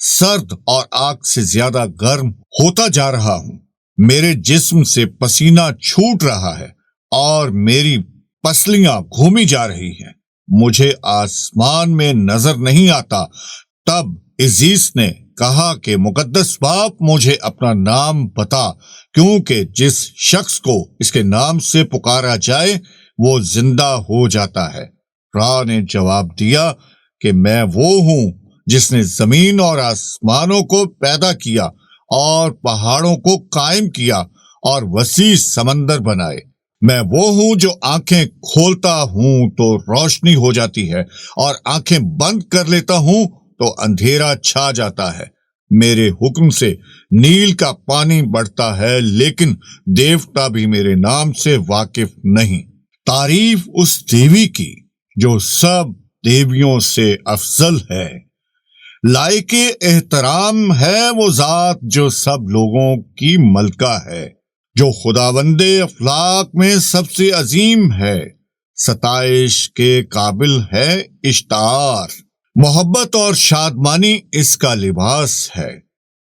سرد اور آگ سے زیادہ گرم ہوتا جا رہا ہوں۔ میرے جسم سے پسینہ چھوٹ رہا ہے اور میری پسلیاں گھومی جا رہی ہیں۔ مجھے آسمان میں نظر نہیں آتا۔ تب عزیز نے کہا کہ مقدس باپ مجھے اپنا نام بتا، کیونکہ جس شخص کو اس کے نام سے پکارا جائے وہ زندہ ہو جاتا ہے۔ راہ نے جواب دیا کہ میں وہ ہوں جس نے زمین اور آسمانوں کو پیدا کیا اور پہاڑوں کو قائم کیا اور وسیع سمندر بنائے۔ میں وہ ہوں جو آنکھیں کھولتا ہوں تو روشنی ہو جاتی ہے، اور آنکھیں بند کر لیتا ہوں تو اندھیرا چھا جاتا ہے۔ میرے حکم سے نیل کا پانی بڑھتا ہے، لیکن دیوتا بھی میرے نام سے واقف نہیں۔ تعریف اس دیوی کی جو سب دیویوں سے افضل ہے۔ لائق احترام ہے وہ ذات جو سب لوگوں کی ملکہ ہے، جو خداوند افلاک میں سب سے عظیم ہے۔ ستائش کے قابل ہے اشتار، محبت اور شادمانی اس کا لباس ہے۔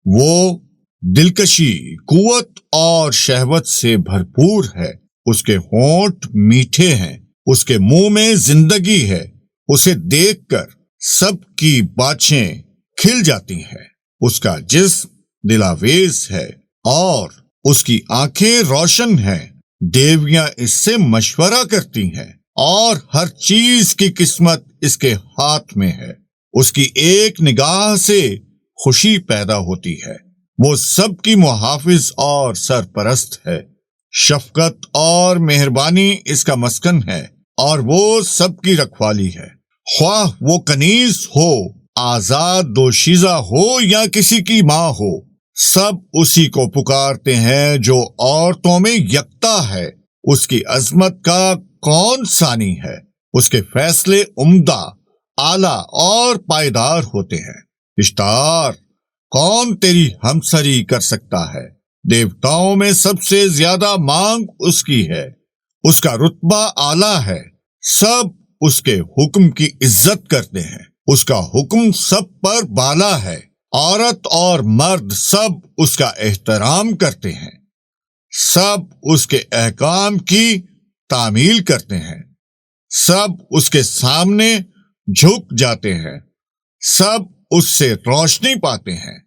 وہ دلکشی، قوت اور شہوت سے بھرپور ہے۔ اس کے ہونٹ میٹھے ہیں، اس کے منہ میں زندگی ہے۔ اسے دیکھ کر سب کی باچھیں کھل جاتی ہیں۔ اس کا جسم دلاویز ہے اور اس کی آنکھیں روشن ہیں۔ دیویاں اس سے مشورہ کرتی ہیں اور ہر چیز کی قسمت اس کے ہاتھ میں ہے۔ اس کی ایک نگاہ سے خوشی پیدا ہوتی ہے۔ وہ سب کی محافظ اور سرپرست ہے۔ شفقت اور مہربانی اس کا مسکن ہے اور وہ سب کی رکھوالی ہے۔ خواہ وہ کنیز ہو، آزاد دوشیزہ ہو یا کسی کی ماں ہو، سب اسی کو پکارتے ہیں جو عورتوں میں یکتا ہے۔ اس کی عظمت کا کون ثانی ہے؟ اس کے فیصلے عمدہ، اعلیٰ اور پائیدار ہوتے ہیں۔ اشتار، کون تیری ہمسری کر سکتا ہے؟ دیوتاؤں میں سب سے زیادہ مانگ اس کی ہے۔ اس کا رتبہ اعلیٰ ہے، سب اس کے حکم کی عزت کرتے ہیں۔ اس کا حکم سب پر بالا ہے، عورت اور مرد سب اس کا احترام کرتے ہیں۔ سب اس کے احکام کی تعمیل کرتے ہیں، سب اس کے سامنے جھک جاتے ہیں، سب اس سے روشنی پاتے ہیں۔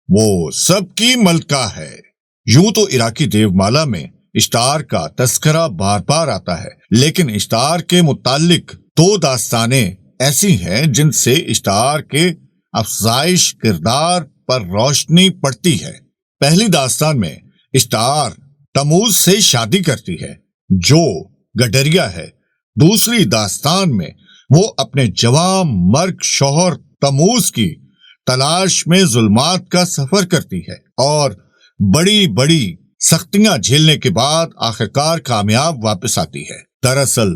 وہ سب کی ملکہ ہے۔ یوں تو عراقی دیومالا میں اشتار کا تذکرہ بار بار آتا ہے، لیکن اشتار کے متعلق دو داستانیں ایسی ہیں جن سے اشتار کے افزائش کردار پر روشنی پڑتی ہے۔ پہلی داستان میں اشتار تموز سے شادی کرتی ہے جو گڈریا ہے۔ دوسری داستان میں وہ اپنے جوان مرگ شوہر تموز کی تلاش میں ظلمات کا سفر کرتی ہے اور بڑی بڑی سختیاں جھیلنے کے بعد آخرکار کامیاب واپس آتی ہے۔ دراصل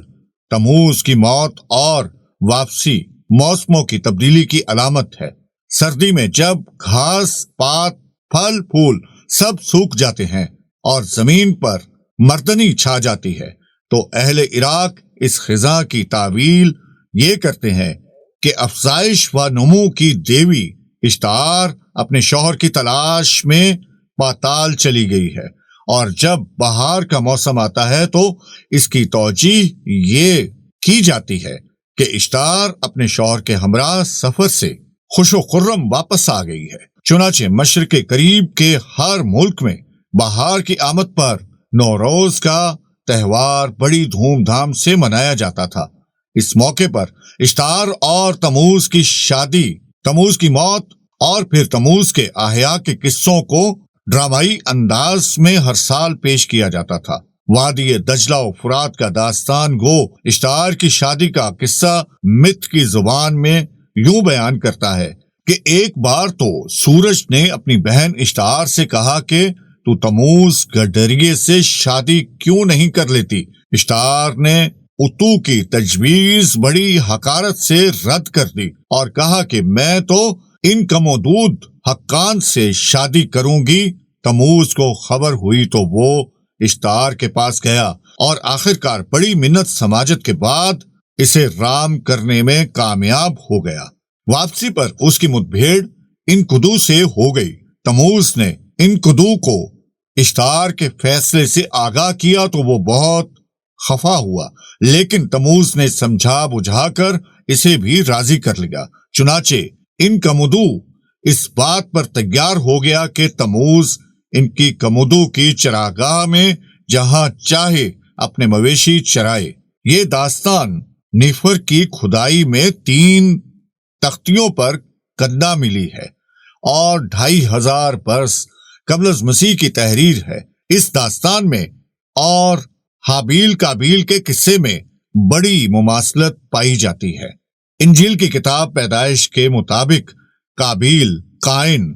تموز کی موت اور واپسی موسموں کی تبدیلی کی علامت ہے۔ سردی میں جب گھاس پات پھل پھول سب سوکھ جاتے ہیں اور زمین پر مردنی چھا جاتی ہے تو اہل عراق اس خزاں کی تعویل یہ کرتے ہیں کہ افزائش و نمو کی دیوی اشتار اپنے شوہر کی تلاش میں پاتال چلی گئی ہے، اور جب بہار کا موسم آتا ہے تو اس کی توجیہ یہ کی جاتی ہے کہ اشتار اپنے شوہر کے ہمراہ سفر سے خوش و خرم واپس آ گئی ہے۔ چنانچہ مشرق قریب کے ہر ملک میں بہار کی آمد پر نوروز کا تہوار بڑی دھوم دھام سے منایا جاتا تھا۔ اس موقع پر اشتار اور تموز کی شادی، تموز کی موت اور پھر تموز کے احیاء کے قصوں کو ڈرامائی انداز میں ہر سال پیش کیا جاتا تھا۔ وادی دجلہ و فرات کا داستان گو اشتار کی شادی کا قصہ مت کی زبان میں یوں بیان کرتا ہے کہ ایک بار تو سورج نے اپنی بہن اشتار سے کہا کہ تو تموز گڈریے سے شادی کیوں نہیں کر لیتی؟ اشتار نے اتو کی تجویز بڑی حقارت سے رد کر دی اور کہا کہ میں تو ان کمودود حقان سے شادی کروں گی۔ تموز کو خبر ہوئی تو وہ اشتار کے پاس گیا اور آخرکار بڑی منت سماجت کے بعد اسے رام کرنے میں کامیاب ہو گیا۔ واپسی پر اس کی مدبھیڑ انکدو سے ہو گئی۔ تموز نے انکدو کو اشتار کے فیصلے سے آگاہ کیا تو وہ بہت خفا ہوا، لیکن تموز نے سمجھا بجھا کر اسے بھی راضی کر لیا۔ چنانچہ انکمدو اس بات پر تیار ہو گیا کہ تموز ان کی کمدو کی چراگاہ میں جہاں چاہے اپنے مویشی چرائے۔ یہ داستان نیفر کی کھدائی میں 3 تختیوں پر کندہ ملی ہے اور 2500 برس قبل از مسیح کی تحریر ہے۔ اس داستان میں اور حابیل کابیل کے قصے میں بڑی مماثلت پائی جاتی ہے۔ انجیل کی کتاب پیدائش کے مطابق کابیل قائن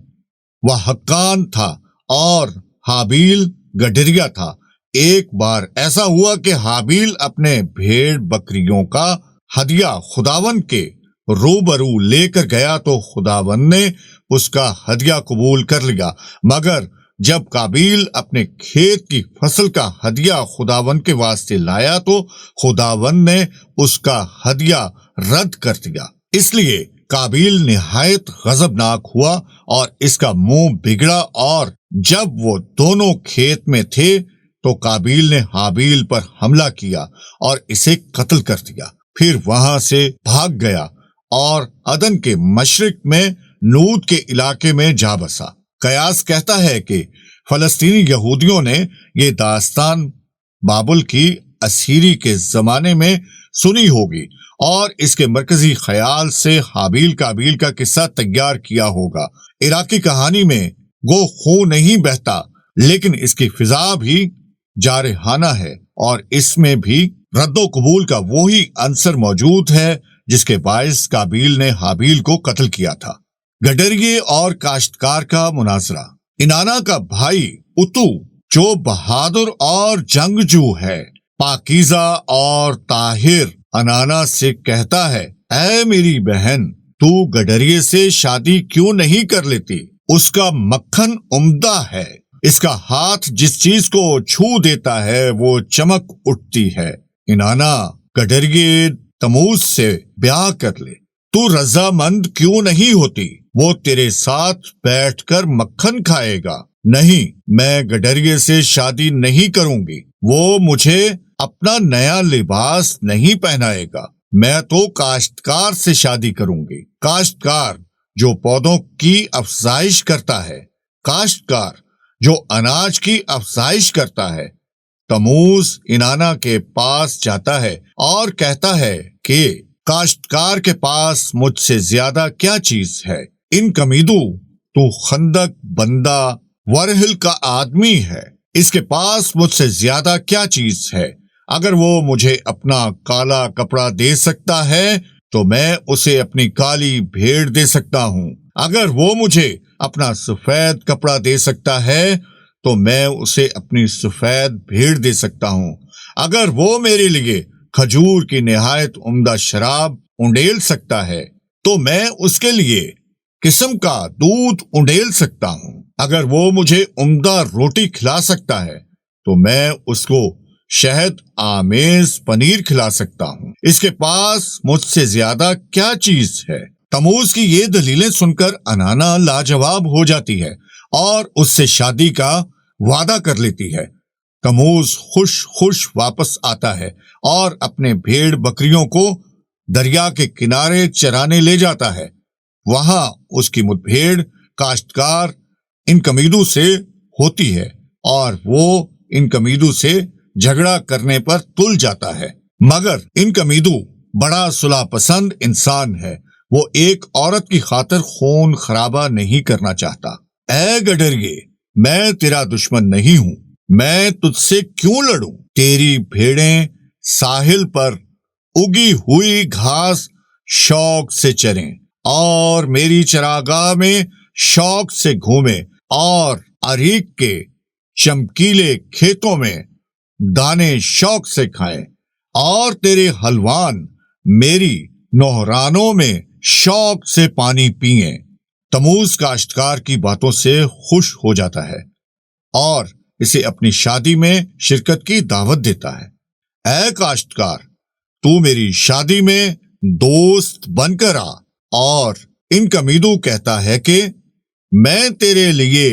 و حقان تھا اور حابیل گڈریا تھا۔ ایک بار ایسا ہوا کہ حابیل اپنے بھیڑ بکریوں کا ہدیہ خداوند کے روبرو لے کر گیا تو خداوند نے اس کا ہدیہ قبول کر لیا، مگر جب کابیل اپنے کھیت کی فصل کا ہدیہ خداوند کے واسطے لایا تو خداوند نے اس کا ہدیہ رد کر دیا۔ اس لیے کابیل نہایت غضبناک ہوا اور اس کا منہ بگڑا، اور جب وہ دونوں کھیت میں تھے تو کابیل نے حابیل پر حملہ کیا اور اسے قتل کر دیا۔ پھر وہاں سے بھاگ گیا اور عدن کے مشرق میں نود کے علاقے میں جا بسا۔ قیاس کہتا ہے کہ فلسطینی یہودیوں نے یہ داستان بابل کی اسیری کے زمانے میں سنی ہوگی اور اس کے مرکزی خیال سے حابیل کابیل کا قصہ تیار کیا ہوگا۔ عراقی کہانی میں گو خون نہیں بہتا، لیکن اس کی فضا بھی جارحانہ ہے اور اس میں بھی رد و قبول کا وہی عنصر موجود ہے جس کے باعث کابیل نے حابیل کو قتل کیا تھا۔ گڈریے اور کاشتکار کا مناظرہ۔ انانا کا بھائی اتو جو بہادر اور جنگجو ہے، پاکیزہ اور طاہر، انانا سے کہتا ہے، اے میری بہن، تو گڈریے سے شادی کیوں نہیں کر لیتی؟ اس کا مکھن عمدہ ہے، اس کا ہاتھ جس چیز کو چھو دیتا ہے وہ چمک اٹھتی ہے۔ انانا گڈریے تموز سے بیاہ کر لے، تو رضامند کیوں نہیں ہوتی؟ وہ تیرے ساتھ بیٹھ کر مکھن کھائے گا۔ نہیں، میں گڈریے سے شادی نہیں کروں گی، وہ مجھے اپنا نیا لباس نہیں پہنائے گا۔ میں تو کاشتکار سے شادی کروں گی۔ کاشتکار جو پودوں کی افزائش کرتا ہے، کاشتکار جو اناج کی افزائش کرتا ہے۔ تموز انانا کے پاس جاتا ہے اور کہتا ہے کہ کاشتکار کے پاس مجھ سے زیادہ کیا چیز ہے؟ ان کمیدو، تو خندق بندہ ورحل کا آدمی ہے، اس کے پاس مجھ سے زیادہ کیا چیز ہے؟ اگر وہ مجھے اپنا کالا کپڑا دے سکتا ہے تو میں اسے اپنی کالی بھیڑ دے سکتا ہوں۔ اگر وہ مجھے اپنا سفید کپڑا دے سکتا ہے تو میں اسے اپنی سفید بھیڑ دے سکتا ہوں۔ اگر وہ میرے لیے کھجور کی نہایت عمدہ شراب انڈیل سکتا ہے تو میں اس کے لیے قسم کا دودھ انڈیل سکتا ہوں۔ اگر وہ مجھے عمدہ روٹی کھلا سکتا ہے تو میں اس کو شہد آمیز پنیر کھلا سکتا ہوں۔ اس کے پاس مجھ سے زیادہ کیا چیز ہے؟ تموز کی یہ دلیلیں سن کر انانا لاجواب ہو جاتی ہے اور اس سے شادی کا وعدہ کر لیتی ہے۔ تموز خوش واپس آتا ہے اور اپنے بھیڑ بکریوں کو دریا کے کنارے چرانے لے جاتا ہے۔ وہاں اس کی مدبھیڑ کاشتکار انکمیدو سے ہوتی ہے اور وہ انکمیدو سے جھگڑا کرنے پر تل جاتا ہے، مگر انکمیدو بڑا صلح پسند انسان ہے، وہ ایک عورت کی خاطر خون خرابہ نہیں کرنا چاہتا۔ اے گڈریے، میں تیرا دشمن نہیں ہوں، میں تجھ سے کیوں لڑوں؟ تیری بھیڑیں ساحل پر اگی ہوئی گھاس شوق سے چریں اور میری چراگاہ میں شوق سے گھومیں اور عریق کے چمکیلے کھیتوں میں دانے شوق سے کھائیں، اور تیرے حلوان میری نہرانوں میں شوق سے پانی پئیں۔ تموز کاشتکار کی باتوں سے خوش ہو جاتا ہے اور اسے اپنی شادی میں شرکت کی دعوت دیتا ہے۔ اے کاشتکار، تو میری شادی میں دوست بن کر آ۔ اور انکمیدو کہتا ہے کہ میں تیرے لیے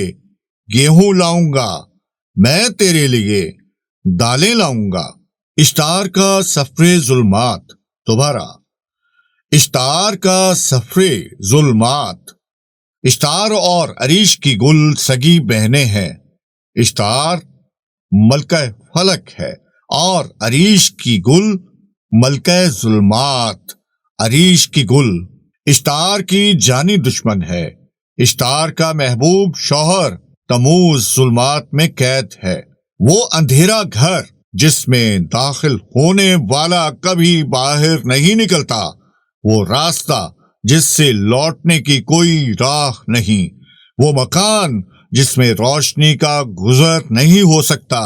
گیہوں لاؤں گا، میں تیرے لیے دالیں لاؤں گا۔ اشتار کا سفر ظلمات۔ دوبارہ، اشتار کا سفر ظلمات۔ اشتار اور عریش کی گل سگی بہنیں ہیں۔ اشتار ملکہ فلک ہے اور عریش کی گل ملکہ ظلمات۔ عریش کی گل اشتار کی جانی دشمن ہے۔ اشتار کا محبوب شوہر تموز ظلمات میں قید ہے۔ وہ اندھیرا گھر جس میں داخل ہونے والا کبھی باہر نہیں نکلتا، وہ راستہ جس سے لوٹنے کی کوئی راہ نہیں، وہ مکان جس میں روشنی کا گزر نہیں ہو سکتا،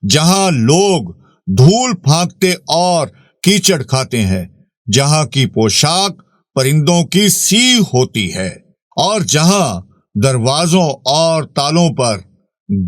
جہاں لوگ دھول پھانکتے اور کیچڑ کھاتے ہیں، جہاں کی پوشاک پرندوں کی سی ہوتی ہے، اور جہاں دروازوں اور تالوں پر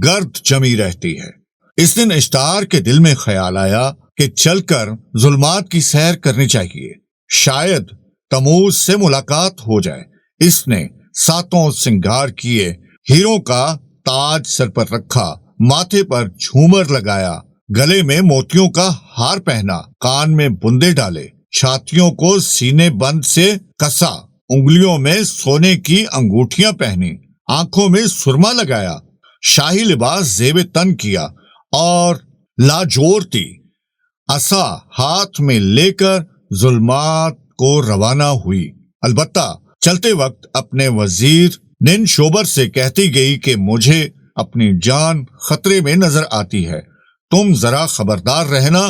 گرد جمی رہتی ہے۔ اس دن اشتار کے دل میں خیال آیا کہ چل کر ظلمات کی سیر کرنی چاہیے، شاید تموز سے ملاقات ہو جائے۔ اس نے 7 سنگار کیے، ہیروں کا تاج سر پر رکھا، ماتھے پر جھومر لگایا، گلے میں موتیوں کا ہار پہنا، کان میں بندے ڈالے، چھاتیوں کو سینے بند سے کسا، انگلیوں میں سونے کی انگوٹھیاں پہنی، آنکھوں میں سرما لگایا، شاہی لباس زیب تن کیا اور لاجورتی عصا ہاتھ میں لے کر ظلمات کو روانہ ہوئی۔ البتہ چلتے وقت اپنے وزیر نن شوبر سے کہتی گئی کہ مجھے اپنی جان خطرے میں نظر آتی ہے، تم ذرا خبردار رہنا،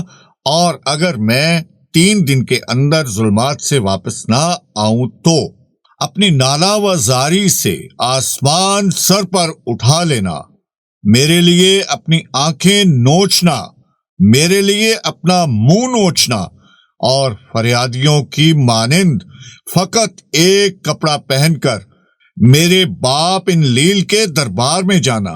اور اگر میں 3 دن کے اندر ظلمات سے واپس نہ آؤں تو اپنی نالا و زاری سے آسمان سر پر اٹھا لینا، میرے لیے اپنی آنکھیں نوچنا، میرے لیے اپنا منہ نوچنا، اور فریادیوں کی مانند فقط ایک کپڑا پہن کر میرے باپ انلیل کے دربار میں جانا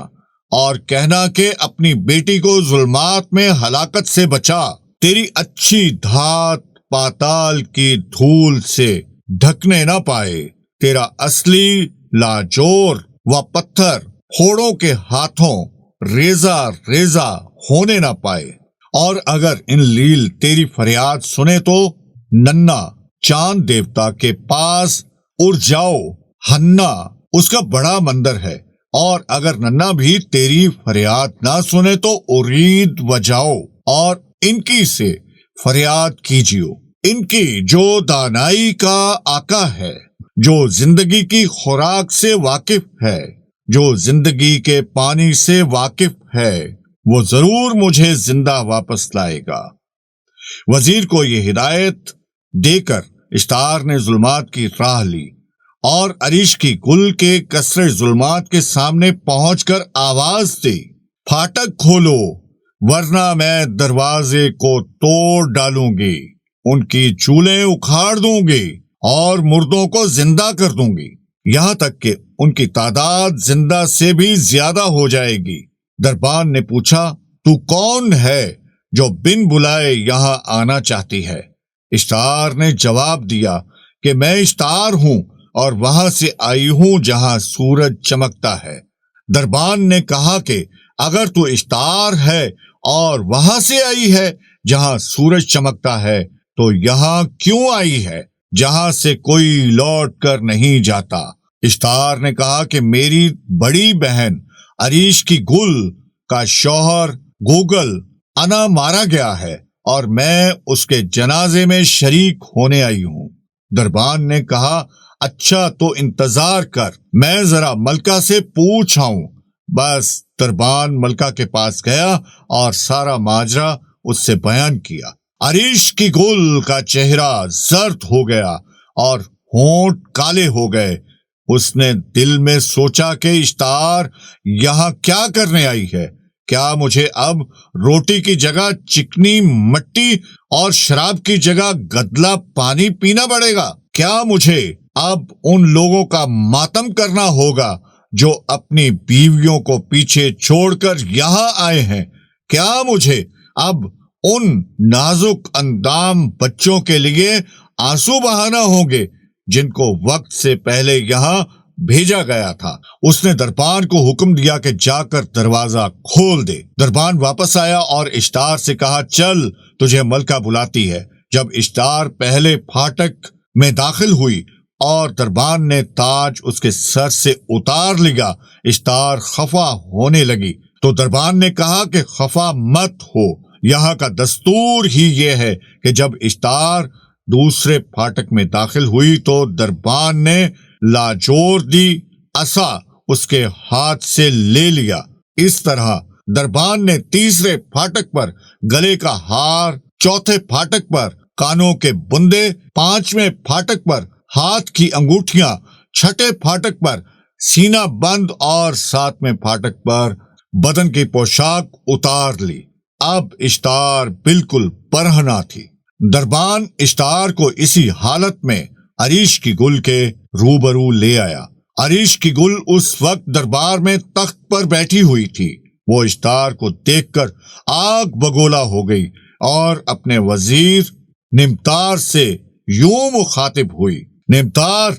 اور کہنا کہ اپنی بیٹی کو ظلمات میں ہلاکت سے بچا، تیری اچھی دھات پاتال کی دھول سے ڈھکنے نہ پائے، تیرا اصلی لاجور و پتھر پھوڑوں کے ہاتھوں ریزہ ریزہ ہونے نہ پائے۔ اور اگر انلیل تیری فریاد سنے تو ننا چاند دیوتا کے پاس اڑ جاؤ، ہنا اس کا بڑا مندر ہے، اور اگر ننا بھی تیری فریاد نہ سنے تو ارید وجاؤ اور ان کی سے فریاد کیجیو، ان کی جو دانائی کا آقا ہے، جو زندگی کی خوراک سے واقف ہے، جو زندگی کے پانی سے واقف ہے، وہ ضرور مجھے زندہ واپس لائے گا۔ وزیر کو یہ ہدایت دے کر اشتار نے ظلمات کی راہ لی اور عریش کی گل کے کسرے ظلمات کے سامنے پہنچ کر آواز دی، پھاٹک کھولو ورنہ میں دروازے کو توڑ ڈالوں گی، ان کی چولیں اکھاڑ دوں گی اور مردوں کو زندہ کر دوں گی، یہاں تک کہ ان کی تعداد زندہ سے بھی زیادہ ہو جائے گی۔ دربان نے پوچھا، تو کون ہے جو بن بلائے یہاں آنا چاہتی ہے؟ اشتار نے جواب دیا کہ میں اشتار ہوں اور وہاں سے آئی ہوں جہاں سورج چمکتا ہے۔ دربان نے کہا کہ اگر تو اشتار ہے اور وہاں سے آئی ہے جہاں سورج چمکتا ہے تو یہاں کیوں آئی ہے جہاں سے کوئی لوٹ کر نہیں جاتا؟ اشتار نے کہا کہ میری بڑی بہن عریش کی گل کا شوہر گوگل انا مارا گیا ہے اور میں اس کے جنازے میں شریک ہونے آئی ہوں۔ دربان نے کہا، اچھا تو انتظار کر، میں ذرا ملکہ سے پوچھ آؤں۔ بس دربان ملکہ کے پاس گیا اور سارا ماجرا اس سے بیان کیا۔ عریش کی گل کا چہرہ زرد ہو گیا اور ہونٹ کالے ہو گئے۔ اس نے دل میں سوچا کہ اشتار یہاں کیا کرنے آئی ہے؟ کیا مجھے اب روٹی کی جگہ چکنی مٹی اور شراب کی جگہ گدلا پانی پینا پڑے گا؟ کیا مجھے اب ان لوگوں کا ماتم کرنا ہوگا جو اپنی بیویوں کو پیچھے چھوڑ کر یہاں آئے ہیں؟ کیا مجھے اب ان نازک اندام بچوں کے لیے آنسو بہانا ہوں گے جن کو وقت سے پہلے یہاں بھیجا گیا تھا۔ اس نے دربان کو حکم دیا کہ جا کر دروازہ کھول دے۔ دربان واپس آیا اور اشتار سے کہا، چل، تجھے ملکہ بلاتی ہے۔ جب اشتار پہلے پھاٹک میں داخل ہوئی اور دربان نے تاج اس کے سر سے اتار لیا، اشتار خفا ہونے لگی۔ تو دربان نے کہا کہ خفا مت ہو، یہاں کا دستور ہی یہ ہے کہ جب اشتار دوسرے پھاٹک میں داخل ہوئی تو دربان نے لاجوردی عصا اس کے ہاتھ سے لے لیا۔ اس طرح دربان نے تیسرے پھاٹک پر گلے کا ہار، چوتھے پھاٹک پر کانوں کے بندے، پانچویں پھاٹک پر ہاتھ کی انگوٹھیاں، چھٹے پھاٹک پر سینہ بند اور ساتویں پھاٹک پر بدن کی پوشاک اتار لی۔ اب اشتار بالکل برہنہ تھی۔ دربان اشتار کو اسی حالت میں عریش کی گل کے روبرو لے آیا۔ عریش کی گل اس وقت دربار میں تخت پر بیٹھی ہوئی تھی۔ وہ اشتار کو دیکھ کر آگ بگولا ہو گئی اور اپنے وزیر نمتار سے یوں مخاطب ہوئی، نمتار،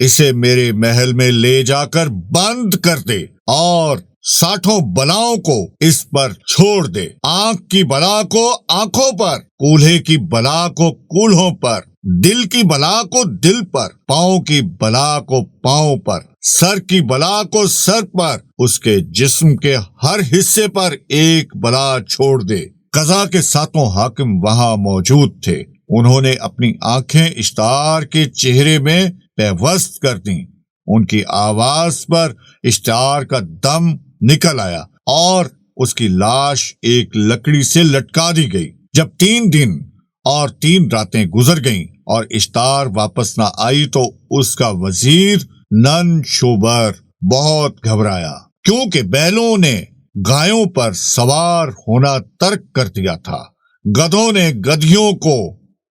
اسے میرے محل میں لے جا کر بند کر دے اور 60 بلاؤں کو اس پر چھوڑ دے، آنکھ کی بلا کو آنکھوں پر، کولہے کی بلا کو کولہوں پر، دل کی بلا کو دل پر، پاؤں کی بلا کو پاؤں پر، سر کی بلا کو سر پر، اس کے جسم کے ہر حصے پر ایک بلا چھوڑ دے۔ قضا کے 7 حاکم وہاں موجود تھے۔ انہوں نے اپنی آنکھیں اشتار کے چہرے میں پیوست کر دیں۔ ان کی آواز پر اشتار کا دم نکل آیا اور اس کی لاش ایک لکڑی سے لٹکا دی گئی۔ جب 3 دن اور 3 راتیں گزر گئیں اور اشتار واپس نہ آئی تو اس کا وزیر نن شوبر بہت گھبرایا، کیونکہ بیلوں نے گایوں پر سوار ہونا ترک کر دیا تھا، گدھوں نے گدھیوں کو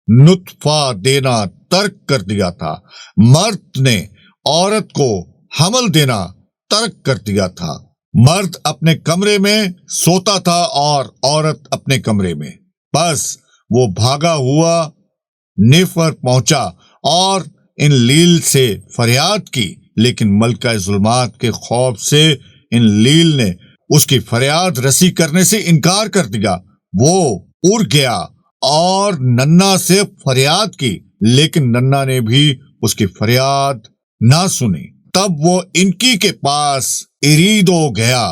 نطفہ دینا ترک کر دیا تھا، مرد نے عورت کو حمل دینا ترک کر دیا تھا، مرد اپنے کمرے میں سوتا تھا اور عورت اپنے کمرے میں۔ بس وہ بھاگا ہوا نیفر پہنچا اور ان لیل سے فریاد کی، لیکن ملکہ ظلمات کے خوف سے ان لیل نے اس کی فریاد رسی کرنے سے انکار کر دیا۔ وہ اڑ گیا اور ننا سے فریاد کی، لیکن ننا نے بھی اس کی فریاد نہ سنی۔ تب وہ انکی کے پاس اریدو گیا۔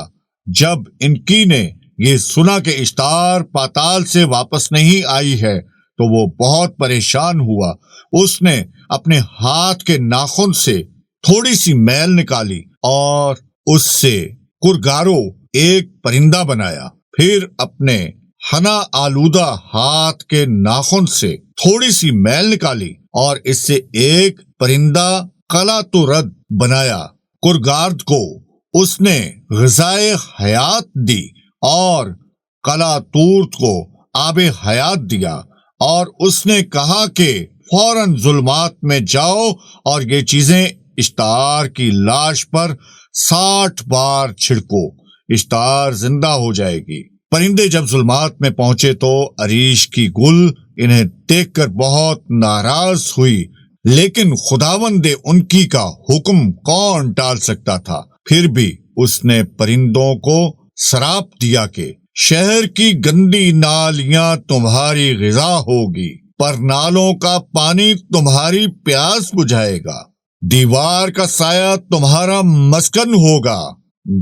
جب انکی نے یہ سنا کہ اشتار پاتال سے واپس نہیں آئی ہے تو وہ بہت پریشان ہوا۔ اس نے اپنے ہاتھ کے ناخن سے تھوڑی سی میل نکالی اور اس سے کرگارو ایک پرندہ بنایا۔ پھر اپنے حنا آلودہ ہاتھ کے ناخن سے تھوڑی سی میل نکالی اور اس سے ایک پرندہ قلاتورد بنایا۔ کرگارد کو اس نے غذائے حیات دی اور قلاتورد کو آب حیات دیا، اور اس نے کہا کہ فوراً ظلمات میں جاؤ اور یہ چیزیں اشتار کی لاش پر 60 بار چھڑکو، اشتار زندہ ہو جائے گی۔ پرندے جب ظلمات میں پہنچے تو عریش کی گل انہیں دیکھ کر بہت ناراض ہوئی، لیکن خداوند انکی کا حکم کون ٹال سکتا تھا؟ پھر بھی اس نے پرندوں کو سراپ دیا کہ شہر کی گندی نالیاں تمہاری غذا ہوگی، پر نالوں کا پانی تمہاری پیاس بجھائے گا، دیوار کا سایہ تمہارا مسکن ہوگا،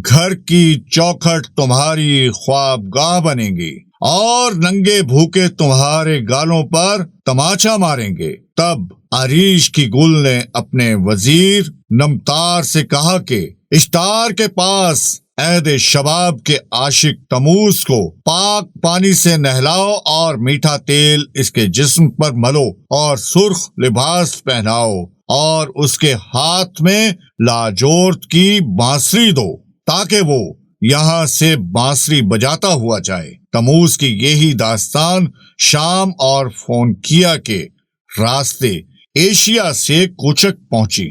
گھر کی چوکھٹ تمہاری خوابگاہ بنے گی، اور ننگے بھوکے تمہارے گالوں پر تماچا ماریں گے۔ تب عریش کی گل نے اپنے وزیر نمتار سے کہا کہ اشتار کے پاس عہد شباب کے عاشق تموز کو پاک پانی سے نہلاؤ اور میٹھا تیل اس کے جسم پر ملو اور سرخ لباس پہناؤ اور اس کے ہاتھ میں لاجورد کی بانسری دو تاکہ وہ یہاں سے بانسری بجاتا ہوا جائے۔ تموز کی یہی داستان شام اور فونکیا کے راستے ایشیا سے کوچک پہنچی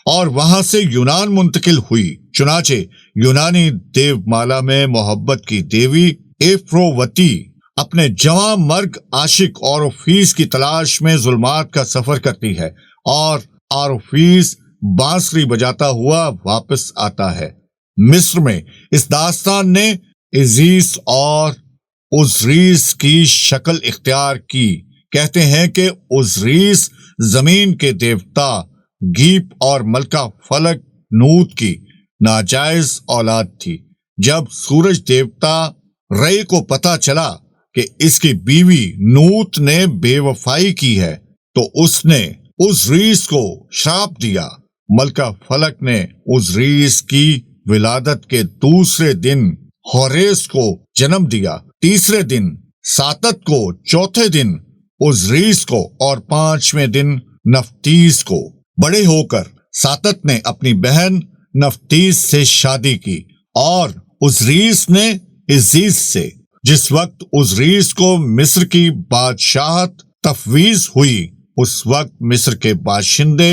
اور وہاں سے یونان منتقل ہوئی۔ چنانچہ یونانی دیو مالا میں محبت کی دیوی ایفرووتی اپنے جواں مرگ عاشق اوروفیس کی تلاش میں ظلمات کا سفر کرتی ہے، اور اوروفیس بانسری بجاتا ہوا واپس آتا ہے۔ مصر میں اس داستان نے عزیز اور اوزریس کی شکل اختیار کی۔ کہتے ہیں کہ اوزریس زمین کے دیوتا گیپ اور ملکہ فلک نوت کی ناجائز اولاد تھی۔ جب سورج دیوتا رے کو پتا چلا کہ اس کی بیوی نوت نے بے وفائی کی ہے تو اس نے اوزریس کو شراپ دیا۔ ملکہ فلک نے اوزریس کی ولادت کے دوسرے دن ہوریس کو جنم دیا، تیسرے دن ساتت کو، چوتھے دن اوزریس کو اور پانچویں دن نفتیس کو۔ بڑے ہو کر ساتت نے اپنی بہن نفتیس سے شادی کی اور اوزریس نے عزیز سے۔ جس وقت اوزریس کو مصر کی بادشاہت تفویض ہوئی اس وقت مصر کے باشندے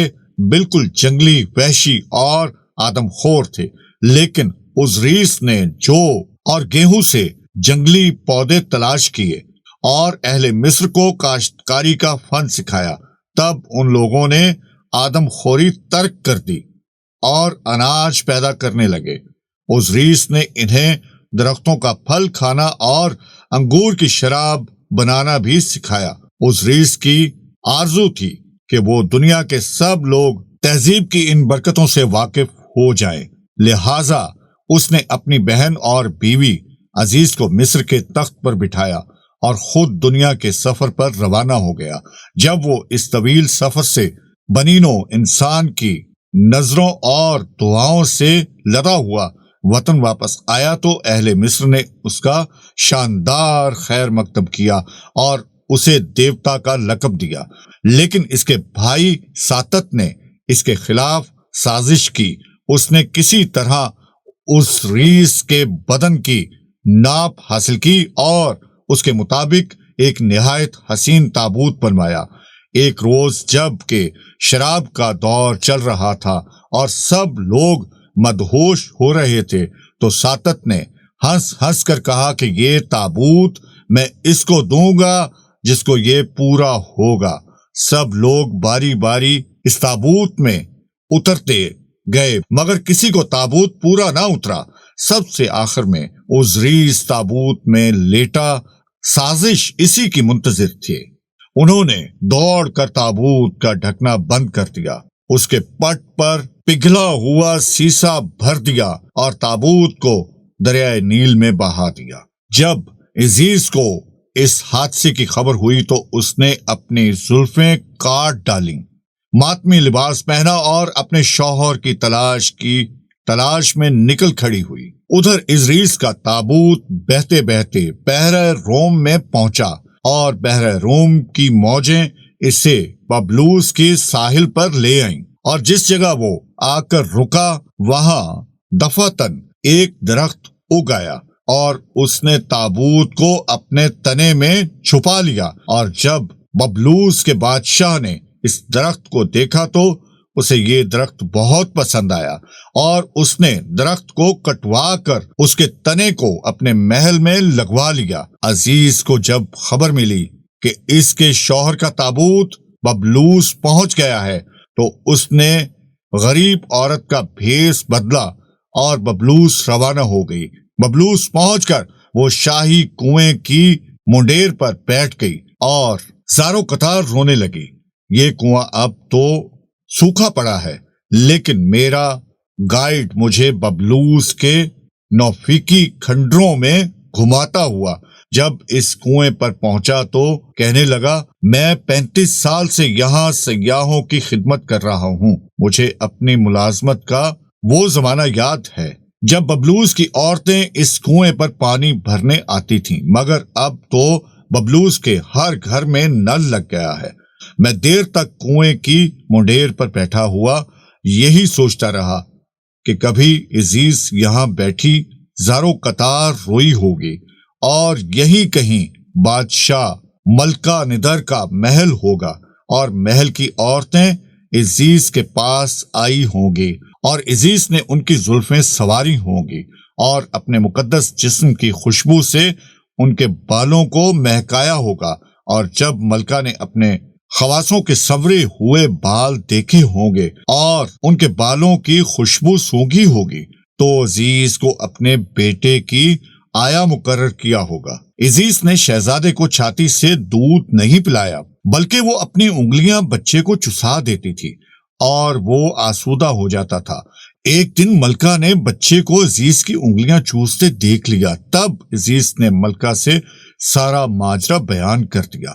بالکل جنگلی، وحشی اور آدم خور تھے، لیکن اوزریس نے جو اور گیہوں سے جنگلی پودے تلاش کیے اور اہل مصر کو کاشتکاری کا فن سکھایا۔ تب ان لوگوں نے آدم خوری ترک کر دی اور اناج پیدا کرنے لگے۔ اوزریس نے انہیں درختوں کا پھل کھانا اور انگور کی شراب بنانا بھی سکھایا۔ اوزریس کی آرزو تھی کہ وہ دنیا کے سب لوگ تہذیب کی ان برکتوں سے واقف ہو جائیں، لہٰذا اس نے اپنی بہن اور بیوی عزیز کو مصر کے تخت پر بٹھایا اور خود دنیا کے سفر پر روانہ ہو گیا۔ جب وہ اس طویل سفر سے بنی نوع انسان کی نظروں اور دعاؤں سے لدا ہوا وطن واپس آیا تو اہل مصر نے اس کا شاندار خیر مقدم کیا اور اسے دیوتا کا لقب دیا، لیکن اس کے بھائی ساتت نے اس کے خلاف سازش کی۔ اس نے کسی طرح اوزریس کے بدن کی ناپ حاصل کی اور اس کے مطابق ایک نہایت حسین تابوت بنوایا۔ ایک روز جب کہ شراب کا دور چل رہا تھا اور سب لوگ مدہوش ہو رہے تھے تو ساتت نے ہنس ہنس کر کہا کہ یہ تابوت میں اس کو دوں گا جس کو یہ پورا ہوگا۔ سب لوگ باری باری اس تابوت میں اترتے گئے مگر کسی کو تابوت پورا نہ اترا۔ سب سے آخر میں اوزریس تابوت میں لیٹا، سازش اسی کی منتظر تھے۔ انہوں نے دوڑ کر تابوت کا ڈھکنا بند کر دیا، اس کے پٹ پر پگھلا ہوا سیسا بھر دیا اور تابوت کو دریائے نیل میں بہا دیا۔ جب عزیز کو اس حادثے کی خبر ہوئی تو اس نے اپنی زلفیں کاٹ ڈالیں، ماتمی لباس پہنا اور اپنے شوہر کی تلاش میں نکل کھڑی ہوئی۔ ادھر عزریس کا تابوت بہتے بہتے بحر روم میں پہنچا اور بحر روم کی موجیں اسے ببلوس کی ساحل پر لے آئیں، اور جس جگہ وہ آ کر رکا وہاں دفعتاً ایک درخت اگ آیا اور اس نے تابوت کو اپنے تنے میں چھپا لیا۔ اور جب ببلوس کے بادشاہ نے اس درخت کو دیکھا تو اسے یہ درخت بہت پسند آیا اور اس نے درخت کو کٹوا کر اس کے تنے کو اپنے محل میں لگوا لیا۔ عزیز کو جب خبر ملی کہ اس کے شوہر کا تابوت ببلوس پہنچ گیا ہے تو اس نے غریب عورت کا بھیس بدلا اور ببلوس روانہ ہو گئی۔ ببلوس پہنچ کر وہ شاہی کنویں کی منڈیر پر بیٹھ گئی اور زاروں قطار رونے لگی۔ یہ کنواں اب تو سوکھا پڑا ہے، لیکن میرا گائیڈ مجھے ببلوس کے نوفیکی کھنڈروں میں گھماتا ہوا جب اس کنویں پر پہنچا تو کہنے لگا، میں 35 سال سے یہاں سیاحوں کی خدمت کر رہا ہوں۔ مجھے اپنی ملازمت کا وہ زمانہ یاد ہے جب ببلوس کی عورتیں اس کنویں پر پانی بھرنے آتی تھیں، مگر اب تو ببلوس کے ہر گھر میں نل لگ گیا ہے۔ میں دیر تک کنویں کی منڈیر پر بیٹھا ہوا یہی سوچتا رہا کہ کبھی عزیز یہاں بیٹھی زاروں قطار روئی ہوگی اور یہی کہیں بادشاہ ملکہ ندر کا محل ہوگا اور محل کی عورتیں عزیز کے پاس آئی ہوں گی اور عزیز نے ان کی زلفیں سواری ہوں گی اور اپنے مقدس جسم کی خوشبو سے ان کے بالوں کو مہکایا ہوگا، اور جب ملکہ نے اپنے خواصوں کے سورے ہوئے بال دیکھے ہوں گے اور ان کے بالوں کی خوشبو سونگھی ہوگی تو عزیز کو اپنے بیٹے کی آیا مقرر کیا ہوگا۔ عزیز نے شہزادے کو چھاتی سے دودھ نہیں پلایا بلکہ وہ اپنی انگلیاں بچے کو چسا دیتی تھی اور وہ آسودہ ہو جاتا تھا۔ ایک دن ملکہ نے بچے کو عزیز کی انگلیاں چوستے دیکھ لیا۔ تب عزیز نے ملکہ سے سارا ماجرا بیان کر دیا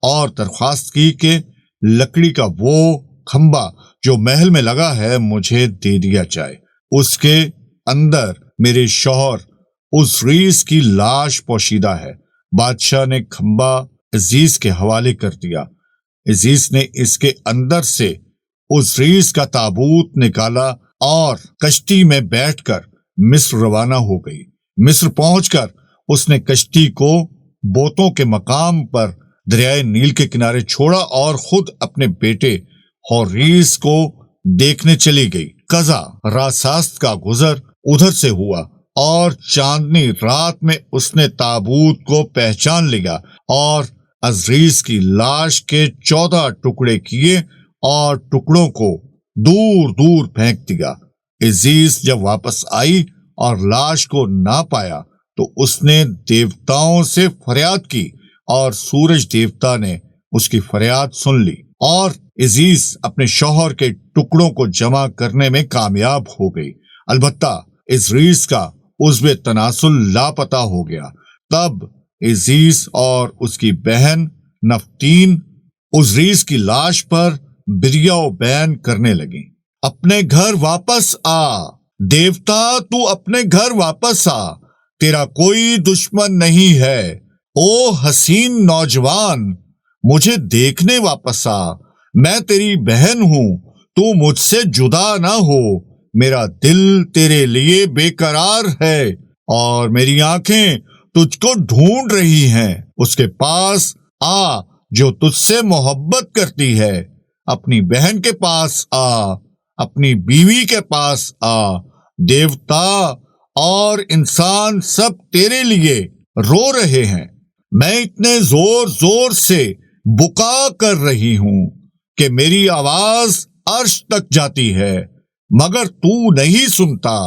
اور درخواست کی کہ لکڑی کا وہ کھمبا جو محل میں لگا ہے مجھے دے دیا جائے۔ اس کے اندر میرے شوہر عزریز کی لاش پوشیدہ ہے۔ بادشاہ نے کھمبا عزیز کے حوالے کر دیا۔ عزیز نے اس کے اندر سے عزریز کا تابوت نکالا اور کشتی میں بیٹھ کر مصر روانہ ہو گئی۔ مصر پہنچ کر اس نے کشتی کو بوتوں کے مقام پر دریائے نیل کے کنارے چھوڑا اور خود اپنے بیٹے حوریز کو دیکھنے چلی گئی۔ قضا راساست کا گزر ادھر سے ہوا اور چاندنی رات میں اس نے تابوت کو پہچان لیا اور عزریز کی لاش کے 14 ٹکڑے کیے اور ٹکڑوں کو دور دور پھینک دیا۔ عزیز جب واپس آئی اور لاش کو نہ پایا تو اس نے دیوتاؤں سے فریاد کی اور سورج دیوتا نے اس کی فریاد سن لی اور عزیز اپنے شوہر کے ٹکڑوں کو جمع کرنے میں کامیاب ہو گئی۔ البتہ عزریز کا عضو تناسل لاپتہ ہو گیا۔ تب عزیز اور اس کی بہن نفتین عزریز کی لاش پر بریا و بین کرنے لگیں۔ اپنے گھر واپس آ دیوتا، تو اپنے گھر واپس آ، تیرا کوئی دشمن نہیں ہے۔ او حسین نوجوان، مجھے دیکھنے واپس آ، میں تیری بہن ہوں، تو مجھ سے جدا نہ ہو۔ میرا دل تیرے لیے بے قرار ہے اور میری آنکھیں تجھ کو ڈھونڈ رہی ہیں۔ اس کے پاس آ جو تجھ سے محبت کرتی ہے، اپنی بہن کے پاس آ، اپنی بیوی کے پاس آ۔ دیوتا اور انسان سب تیرے لیے رو رہے ہیں۔ میں اتنے زور زور سے بکا کر رہی ہوں کہ میری آواز عرش تک جاتی ہے، مگر تو نہیں سنتا۔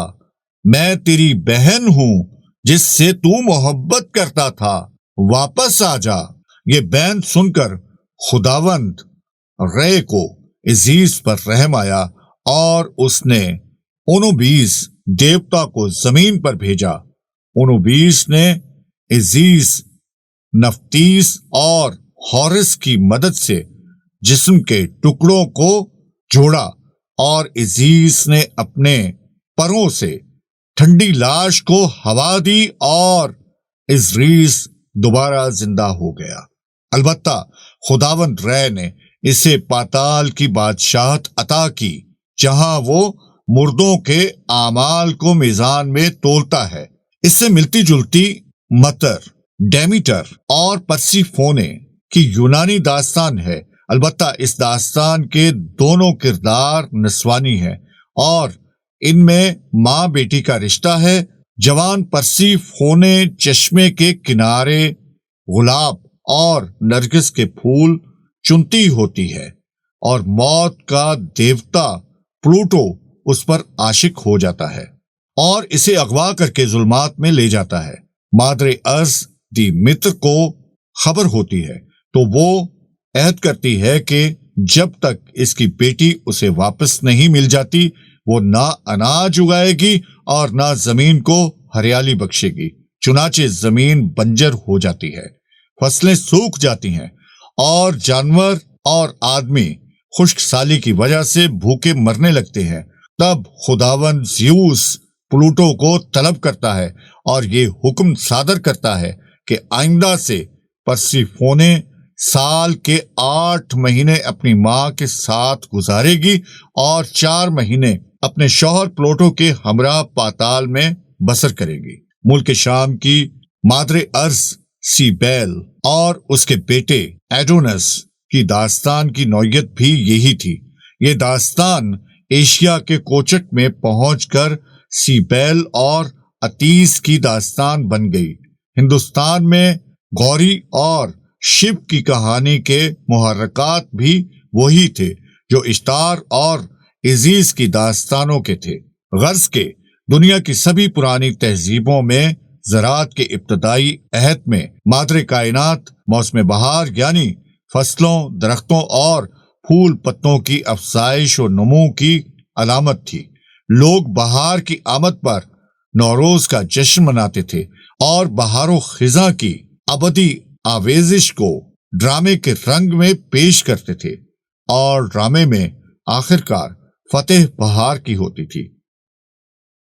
میں تیری بہن ہوں جس سے تو محبت کرتا تھا، واپس آ جا۔ یہ بین سن کر خداوند رے کو عزیز پر رحم آیا اور اس نے انوبیس دیوتا کو زمین پر بھیجا۔ انوبیس نے عزیز، نفتیس اور حورس کی مدد سے جسم کے ٹکڑوں کو جوڑا اور عزیز نے اپنے پروں سے ٹھنڈی لاش کو ہوا دی اور عزریز دوبارہ زندہ ہو گیا۔ البتہ خداوند رے نے اسے پاتال کی بادشاہت عطا کی، جہاں وہ مردوں کے اعمال کو میزان میں تولتا ہے۔ اس سے ملتی جلتی متر، ڈیمیٹر اور پرسیفونے کی یونانی داستان ہے۔ البتہ اس داستان کے دونوں کردار نسوانی ہیں اور ان میں ماں بیٹی کا رشتہ ہے۔ جوان پرسیفونے چشمے کے کنارے گلاب اور نرگس کے پھول چنتی ہوتی ہے اور موت کا دیوتا پلوٹو اس پر عاشق ہو جاتا ہے اور اسے اغوا کر کے ظلمات میں لے جاتا ہے۔ مادر ارض دی متر کو خبر ہوتی ہے تو وہ عہد کرتی ہے کہ جب تک اس کی بیٹی اسے واپس نہیں مل جاتی وہ نہ اناج اگائے گی اور نہ زمین کو ہریالی بخشے گی۔ چنانچہ زمین بنجر ہو جاتی ہے، فصلیں سوکھ جاتی ہیں اور جانور اور آدمی خشک سالی کی وجہ سے بھوکے مرنے لگتے ہیں۔ تب خداوند زیوس پلوٹو کو طلب کرتا ہے اور یہ حکم صادر کرتا ہے کہ آئندہ سے پرسیفونے سال کے 8 مہینے اپنی ماں کے ساتھ گزارے گی اور 4 مہینے اپنے شوہر پلوٹو کے ہمراہ پاتال میں بسر کرے گی۔ ملک شام کی مادر ارض سیبیل اور اس کے بیٹے ایڈونس کی داستان کی نوعیت بھی یہی تھی۔ یہ داستان ایشیا کے کوچٹ میں پہنچ کر سیبیل اور اتیس کی داستان بن گئی۔ ہندوستان میں گوری اور شب کی کہانی کے محرکات بھی وہی تھے جو اشتار اور عزیز کی داستانوں کے تھے۔ غرض کہ دنیا کی سبھی پرانی تہذیبوں میں زراعت کے ابتدائی عہد میں مادر کائنات موسم بہار یعنی فصلوں، درختوں اور پھول پتوں کی افزائش و نمو کی علامت تھی۔ لوگ بہار کی آمد پر نوروز کا جشن مناتے تھے اور بہار و خزاں کی ابدی آویزش کو ڈرامے کے رنگ میں پیش کرتے تھے، اور ڈرامے میں آخرکار فتح بہار کی ہوتی تھی۔